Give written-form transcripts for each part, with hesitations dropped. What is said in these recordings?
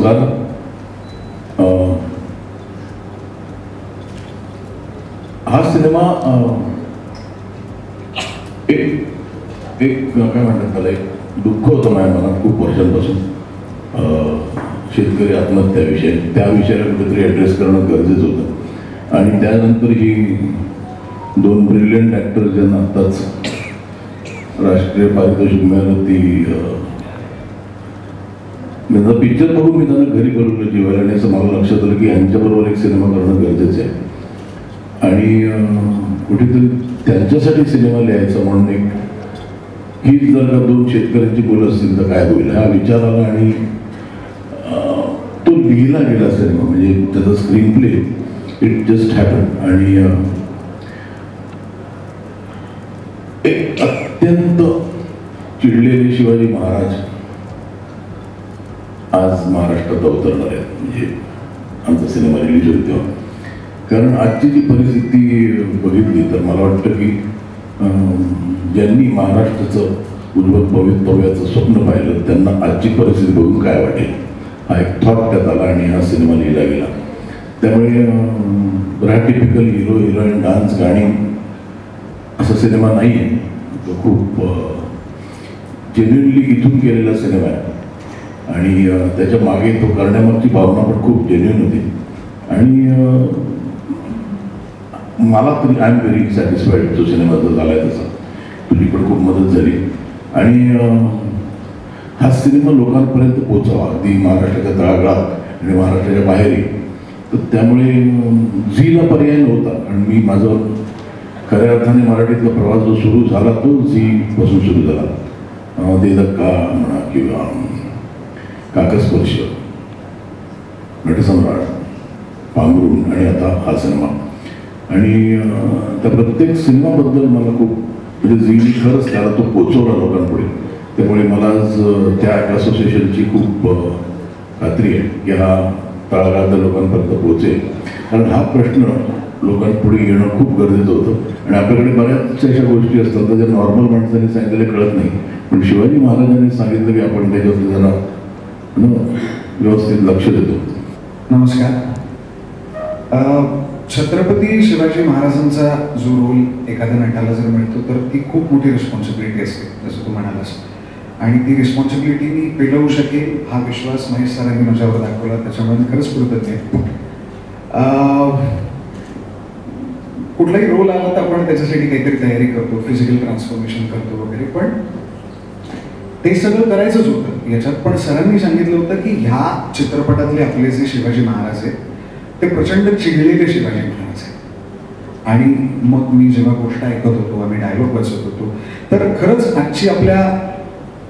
नमस्कार. हा सिनेमा एक काय म्हणतात त्याला, एक दुःख होतं माझ्या मनात खूप वर्षांपासून. शेतकरी आत्महत्याविषयी, त्या विषयाला कुठेतरी ॲड्रेस करणं गरजेचं होतं. आणि त्यानंतर ही दोन ब्रिलियंट ॲक्टर्स ज्यांना आत्ताच राष्ट्रीय पारितोषिक मिळालं, ती माझा पिक्चर बघून मी त्यांना घरी बोलवलं जेवायला, आणि असं मला लक्षात आलं की यांच्याबरोबर एक सिनेमा करणं गरजेचं आहे. आणि कुठेतरी त्यांच्यासाठी सिनेमा लिहायचा म्हणून एक, ही जर का दोन शेतकऱ्यांची बोल असतील तर काय होईल, हा विचार आला आणि तो लिहिला गेला सिनेमा. म्हणजे त्याचा screen play it just happen. आणि एक अत्यंत चिडलेले शिवाजी महाराज आज महाराष्ट्रात अवतरणार आहेत. म्हणजे आमचा सिनेमा रिलीज होईल तेव्हा. कारण आजची जी परिस्थिती बघितली तर मला वाटतं की ज्यांनी महाराष्ट्राचं उज्ज्वल भवितव्याचं स्वप्न पाहिलं त्यांना आजची परिस्थिती बघून काय वाटेल, हा एक थॉट त्यात आला आणि हा सिनेमा लिहिला गेला. त्यामुळे टिपिकल हिरो हिरोईन डान्स गाणी असा सिनेमा नाही आहे. तो खूप जेन्युनली इथून केलेला सिनेमा आहे. आणि त्याच्या मागे तो करण्यामागची भावना पण खूप जेन्युइन होती. आणि मला तरी आय एम व्हेरी सॅटिस्फाईड जो सिनेमा जो झाला आहे तसा. तुझी पण खूप मदत झाली. आणि हा सिनेमा लोकांपर्यंत पोचावा, अगदी महाराष्ट्राच्या तळागाळात आणि महाराष्ट्राच्या बाहेरही. तर त्यामुळे झीला पर्याय नव्हता. आणि मी माझं खऱ्या अर्थाने मराठीतला प्रवास जो सुरू झाला तो झीपासून सुरू झाला. दे धक्का म्हणा किंवा काकस्पर्श, नटसम्राट, पांघरुण आणि आता हा सिनेमा. आणि त्या प्रत्येक सिनेमाबद्दल मला खूप, म्हणजे झीनी खरंच त्याला तो पोचवला लोकांपुढे. त्यामुळे मला आज त्या असोसिएशनची खूप खात्री आहे की हा तळागाळातल्या लोकांपर्यंत पोहोचेल. कारण हा प्रश्न लोकांपुढे येणं खूप गरजेचं होतं. आणि आपल्याकडे बऱ्याचशा अशा गोष्टी असतात ज्या नॉर्मल माणसाने सांगितलेले कळत नाही. पण शिवाजी महाराजांनी सांगितलं की आपण त्याच्यावरती जरा व्यवस्थित लक्ष देतो. नमस्कार. छत्रपती शिवाजी महाराजांचा जो रोल एखाद्या नटाला जर मिळतो तर ती खूप मोठी रिस्पॉन्सिबिलिटी असते, जसं तू म्हणालास. आणि ती रिस्पॉन्सिबिलिटी मी पेलवू शकेल हा विश्वास महेश सरांनी माझ्यावर दाखवला, त्याच्यामुळे मी खरंच कृतज्ञ आहे. कुठलाही रोल आला तर आपण त्याच्यासाठी काहीतरी तयारी करतो, फिजिकल ट्रान्सफॉर्मेशन करतो वगैरे. पण ते सगळं करायचंच होतं याच्यात. पण सरांनी सांगितलं होतं की ह्या चित्रपटातले आपले जे शिवाजी महाराज आहेत ते प्रचंड चिडलेले शिवाजी महाराज आहेत. आणि मग मी जेव्हा गोष्ट ऐकत होतो, आम्ही डायलॉग वाचत होतो, तर खरंच आजची आपल्या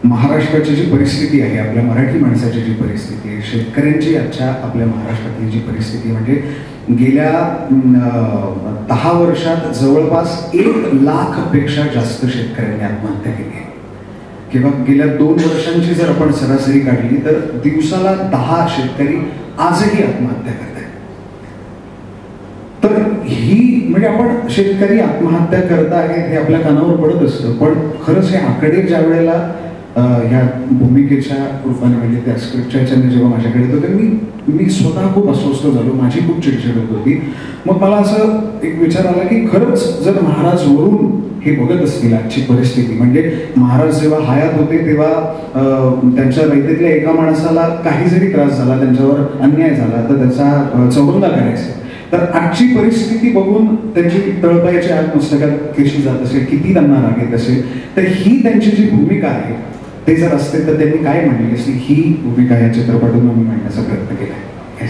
महाराष्ट्राची जी परिस्थिती आहे, आपल्या मराठी माणसाची जी परिस्थिती आहे, शेतकऱ्यांची आजच्या आपल्या महाराष्ट्रातली जी परिस्थिती, म्हणजे गेल्या 10 वर्षात जवळपास 1,00,000पेक्षा जास्त शेतकऱ्यांनी आत्महत्या केली आहे. किंवा गेल्या 2 वर्षांची जर आपण सरासरी काढली तर दिवसाला 10 शेतकरी आजही आत्महत्या करतात. तर ही म्हणजे आपण शेतकरी आत्महत्या करत आहेत हे आपल्या कानावर पडत असतं. पण खरंच हे आकडे ज्या वेळेला ह्या भूमिकेच्या रूपाने, म्हणजे त्या स्क्रिप्टच्या ह्याच्याने जेव्हा माझ्याकडे येतो तर मी स्वतः खूप अस्वस्थ झालो, माझी खूप चिडचिड होत होती. मग मला असं एक विचार आला की खरंच जर महाराज वरून हे बघत असतील आजची परिस्थिती, म्हणजे महाराज जेव्हा हयात होते तेव्हा त्यांच्या रयतेतल्या एका माणसाला काही जरी त्रास झाला, त्यांच्यावर अन्याय झाला तर त्याचा चौरंगा करायचा. तर आजची परिस्थिती बघून त्यांची तळपायाची आत मस्तकात कशी जात असेल, किती त्यांना राग येत असेल, तर ही त्यांची जी भूमिका आहे ते जर असते तर त्यांनी काय म्हणली असती, ही भूमिका या चित्रपटातून आम्ही मांडण्याचा प्रयत्न केला आहे.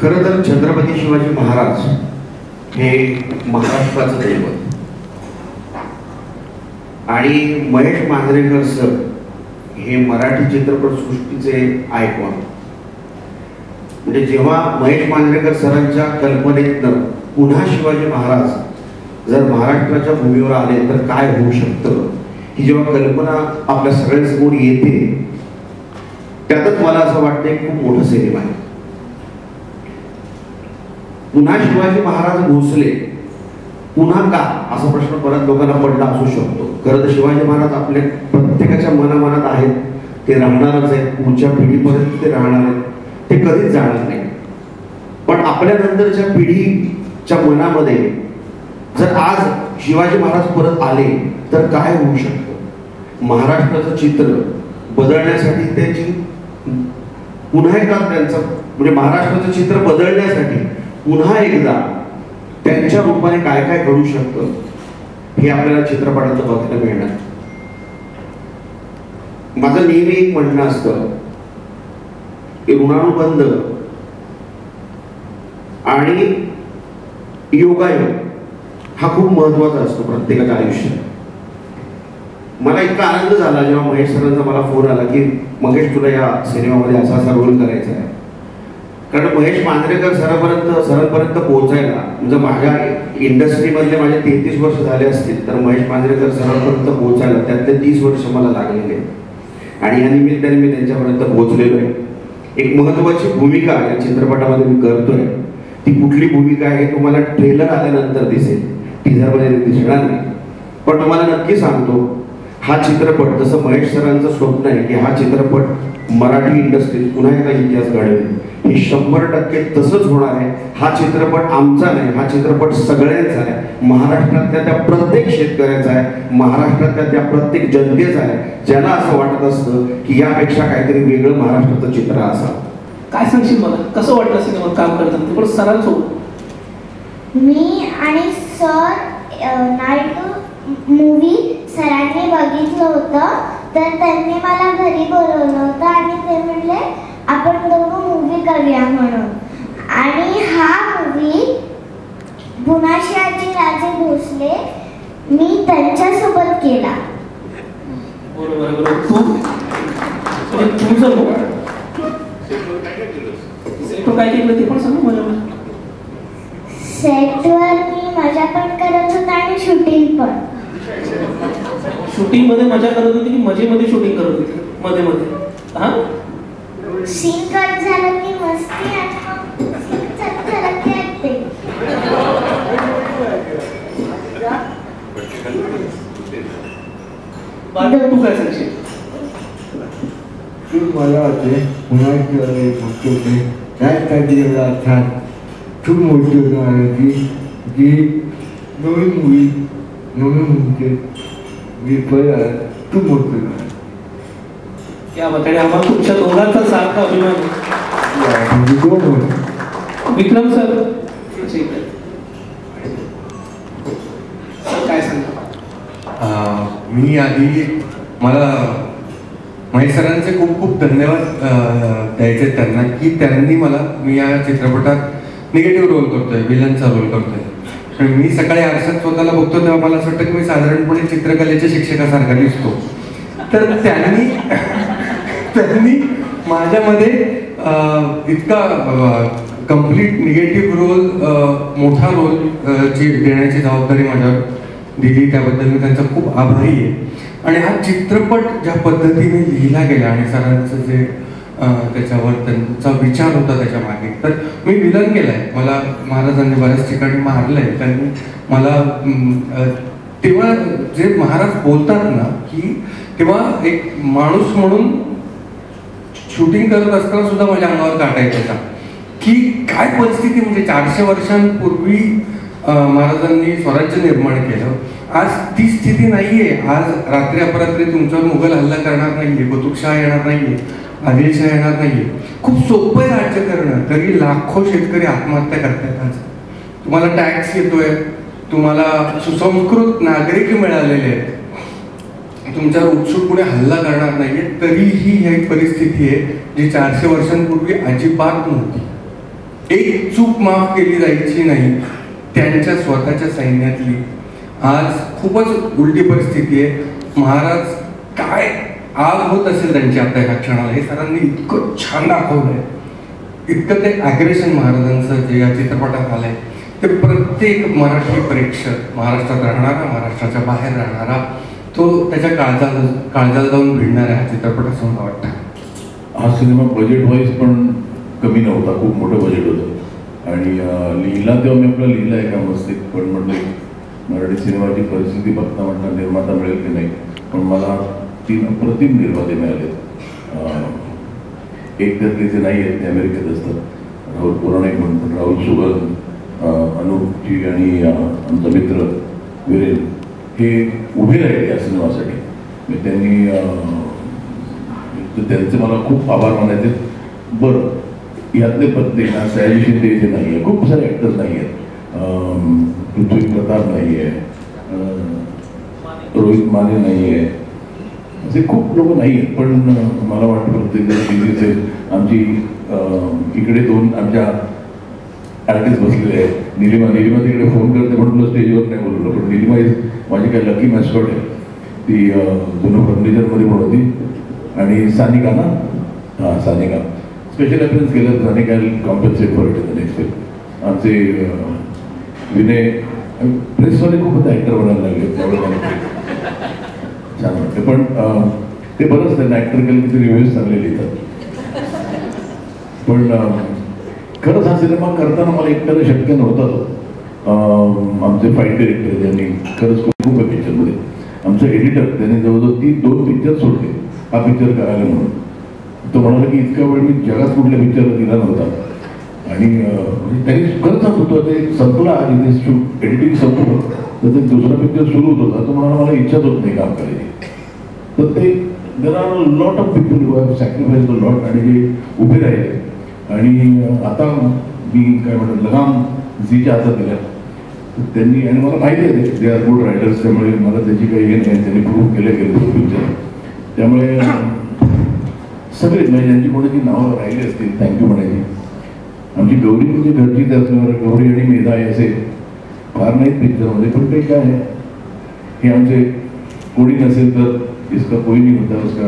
खरं तर छत्रपती शिवाजी महाराज हे महाराष्ट्राचं दैवत. आणि महेश मांजरेकर सर हे मराठी चित्रपटसृष्टीचे आयकॉन. म्हणजे जेव्हा महेश मांजरेकर सरांच्या कल्पनेतनं पुन्हा शिवाजी महाराज जर महाराष्ट्राच्या भूमीवर आले तर काय होऊ शकतं, ही जेव्हा कल्पना आपल्या सगळ्यांसमोर येते, त्यातच मला असं वाटतं खूप मोठं सिनेमा आहे. पुन्हा शिवाजी महाराज भोसले, पुन्हा का असा प्रश्न परत लोकांना पडला असू शकतो. खरं तर शिवाजी महाराज आपले प्रत्येकाच्या मनामनात आहेत, ते राहणारच आहेत, पुढच्या पिढीपर्यंत ते राहणार आहेत, ते कधीच जाणार नाही. पण आपल्या नंतरच्या पिढीच्या मनामध्ये जर आज शिवाजी महाराज परत आले तर काय होऊ शकतं? महाराष्ट्राचं चित्र बदलण्यासाठी त्याची पुन्हा एकदा त्यांचं म्हणजे महाराष्ट्राचं चित्र बदलण्यासाठी पुन्हा एकदा त्यांच्या रूपाने काय काय घडू शकतं हे आपल्याला चित्रपटात बघायला मिळणार. माझं नेहमी एक म्हणणं असतं की ऋणानुबंध आणि योगायोग हा खूप महत्वाचा असतो प्रत्येकाच्या आयुष्यात. मला इतका आनंद झाला जेव्हा महेश सरांचा मला फोन आला की महेश तुला या सिनेमामध्ये असा असा रोल करायचा आहे. कारण महेश मांजरेकर सरांपर्यंत पोहोचायला म्हणजे माझ्या इंडस्ट्रीमधले माझे 33 वर्ष झाले असतील तर महेश मांजरेकर सरांपर्यंत पोहोचायला त्यातले 30 वर्ष मला लागलेले आणि या निमित्ताने मी त्यांच्यापर्यंत पोहोचलेलो आहे. एक महत्वाची भूमिका या चित्रपटामध्ये मी करतोय. ती कुठली भूमिका आहे तुम्हाला ट्रेलर आल्यानंतर दिसेल, टीझरमध्ये दिसणार नाही. पण तुम्हाला नक्की सांगतो हा चित्रपट जसं महेश सरांचं स्वप्न आहे की हा चित्रपट मराठी इंडस्ट्रीत पुन्हा एकदा इतिहास घडवेल, हे 100% तसंच होणार आहे. हा चित्रपट आमचा नाही, हा चित्रपट सगळ्यांचा आहे. महाराष्ट्रातल्या त्या प्रत्येक शेतकऱ्याचा आहे, महाराष्ट्रातल्या त्या प्रत्येक जनतेचा आहे ज्याला असं वाटत असतं की यापेक्षा काहीतरी वेगळं महाराष्ट्राचं चित्र असावं. काय सांगशील मला कसं वाटलं सिनेमात काम करताना ते पण सरांसोबत? मी आणि सर नायक मूवी सरांनी बघितलं होतं तर त्यांनी मला घरी बोलवलं होतं आणि ते म्हणले आपण दोघं मूवी करूया म्हणून. आणि हा मूवी पुनाशियाचे राजे भोसले मी त्यांच्यासोबत केला. बरोबर बरोबर. तुमचं काय केलं ते पण सांग मला. सेटवर मी मजा पण करत होते आणि शूटिंग पण. शूटिंग मध्ये मजा करत होती की मजेमध्ये शूटिंग करत होती? मध्ये मध्ये हा सीन कट झालं की मस्ती आणि मग सीन कट झालं की ऍक्टिंग. तू काय सांगशील? मला वाटते पुन्हा फक्त होते त्यासाठी एवढा छान खूप मोठी होणार की नवीन मूवी म्हणजे खूप मोठं या बघायला आम्हाला तुमच्या दोघांचा सारखा अभिमान आहे. विक्रम सर काय सांगा? मी आधी मला महेश सरांचे खूप खूप धन्यवाद द्यायचे त्यांना की त्यांनी मला मी या चित्रपटात निगेटिव्ह रोल करतोय, विलनचा रोल करतोय. मी सकाळी आरशात स्वतःला बघतो तेव्हा मला असं वाटतं की मी साधारणपणे चित्रकलेच्या शिक्षकासारखा दिसतो. तर त्यांनी माझ्यामध्ये इतका कम्प्लीट निगेटिव्ह रोल, मोठा रोल देण्याची जबाबदारी माझ्यावर दिली, त्याबद्दल मी त्यांचा खूप आभारी आहे. आणि हा चित्रपट ज्या पद्धतीने लिहिला गेला आणि सरांचं जे त्याच्यावर त्यांचा विचार होता त्याच्या मागे, तर मी विलन केलाय. मला महाराजांनी बऱ्याच ठिकाणी मारलंय. त्यांनी मला तेव्हा जे महाराज बोलतात ना की तेव्हा एक माणूस म्हणून शूटिंग करत असताना सुद्धा माझ्या अंगावर काटा येत होता की काय परिस्थिती. म्हणजे 400 वर्षांपूर्वी महाराजांनी स्वराज्य निर्माण केलं. आज ती स्थिती नाहीये. आज रात्री अपरात्री तुमच्यावर मुघल हल्ला करणार नाहीये, कुतुबशाह येणार नाहीये, आदिलशाह येणार नाहीये. खूप सोपं आहे राज्य करणं, तरी लाखो शेतकरी आत्महत्या करतात. आज तुम्हाला टॅक्स येतोय, तुम्हाला सुसंस्कृत नागरिक मिळालेले आहेत, तुमच्यावर उत्सुकपणे हल्ला करणार नाहीये, तरीही ही परिस्थिती आहे जी 400 वर्षांपूर्वी अजिबात नव्हती. एक चूक माफ केली जायची नाही त्यांच्या स्वतःच्या सैन्यातली. आज खूपच उलटी परिस्थिती आहे. महाराज काय आग होत असेल त्यांची आता ह्या क्षणाला, हे सरांनी इतकं छान दाखवलंय. इतकं ते ॲग्रेशन महाराजांचं जे या चित्रपटात आलंय ते प्रत्येक मराठी प्रेक्षक, महाराष्ट्रात राहणारा, महाराष्ट्राच्या बाहेर राहणारा, तो त्याच्या काळजाला जाऊन भिडणार आहे हा चित्रपट असं मला वाटतं. हा सिनेमा बजेट वाईज पण कमी नव्हता, खूप मोठं बजेट होतं. आणि लिहिला तेव्हा मी आपला लिहिला एका मस्तीत, पण म्हटलं मराठी सिनेमाची परिस्थिती बघता म्हटलं निर्माता मिळेल की नाही. पण मला 3 अप्रतिम निर्माते मिळाले. एक त्यातले जे नाही आहेत ते अमेरिकेत असतात, राहुल पुराणिक म्हणून, राहुल सुगन, अनुपजी आणि आमचा मित्र विरेन हे उभे राहिले या सिनेमासाठी. मी त्यांनी त्यांचे मला खूप आभार मानायचे. बरं, यातले प्रत्येक सयाजी शिंदे जे नाही आहे, खूप सारे ॲक्टर्स नाही आहेत, पृथ्वी प्रताप नाही आहे, रोहित माने नाही आहे, असे खूप लोक नाही आहेत. पण मला वाटतं प्रत्येक दिल्लीचे आमची इकडे 2 आमच्या आर्टिस्ट बसलेले आहेत. निलिमा तिकडे फोन करते म्हणून स्टेजवर नाही बोललो, पण निलिमा इज माझी काय लकी मॅस्कॉट आहे. ती जुनं फर्निचरमध्ये पण होती. आणि सानिका ना, हां सानिका स्पेशल अपीअरन्स केलं. Sanika compensate for it next film. आमचे विनय प्रेसवाले खूप आता ॲक्टर बनायला लागले, त्यामुळे छान वाटते. पण ते बरंच त्यांना ॲक्टर केलं की ते रिव्ह्यूज चांगले लिहितात. पण खरंच हा सिनेमा करताना मला एकट्याला शक्य नव्हता तो. आमचे फाईट डिरेक्टर ज्यांनी खरंच खूप आहे पिक्चरमध्ये. आमचा एडिटर त्यांनी जवळजवळ 2 पिक्चर सोडले हा पिक्चर करायला म्हणून. तो म्हणाला की इतका वेळ मी जगात कुठल्या पिक्चरला दिला नव्हता. आणि त्यांनी खरंच सांगत होतो ते संपला आणि ते शूट एडिटिंग संपलं तर ते दुसरा पिक्चर सुरू होत होता. तो म्हणाला मला इच्छाच होत नाही काम करायची. तर ते there are lot of people who have sacrifice the lot आणि जे उभे राहिले. आणि आता मी काय म्हणतात लगाम झीच्या हातात दिल्या त्यांनी. आणि मला माहिती आहे दे आर गुड रायटर्स, त्यामुळे मला त्याची काही हे नाही. त्यांनी प्रूव्ह केले तो पिक्चर. त्यामुळे सगळे म्हणजे ज्यांची कोणाची नावं राहिली असतील थँक्यू म्हणायची. आमची गौरी म्हणजे घरचीच असल्यावर गौरी आणि मेधा असे फार नाहीत पिक्चरमध्ये, पण ते काय आहे हे आमचे कोणी नसेल तर इसका कोई नाही होता उसका.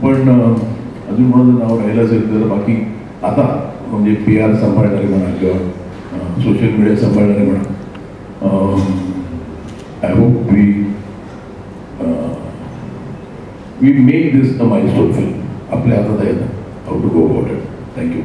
पण अजून कोणाचं नाव राहिलं असेल तर बाकी आता म्हणजे PR सांभाळणारे म्हणा किंवा सोशल मीडिया सांभाळणारे म्हणा, I hope we make this a milestone film. आपल्या हातात आहे ना how to go about it. Thank you.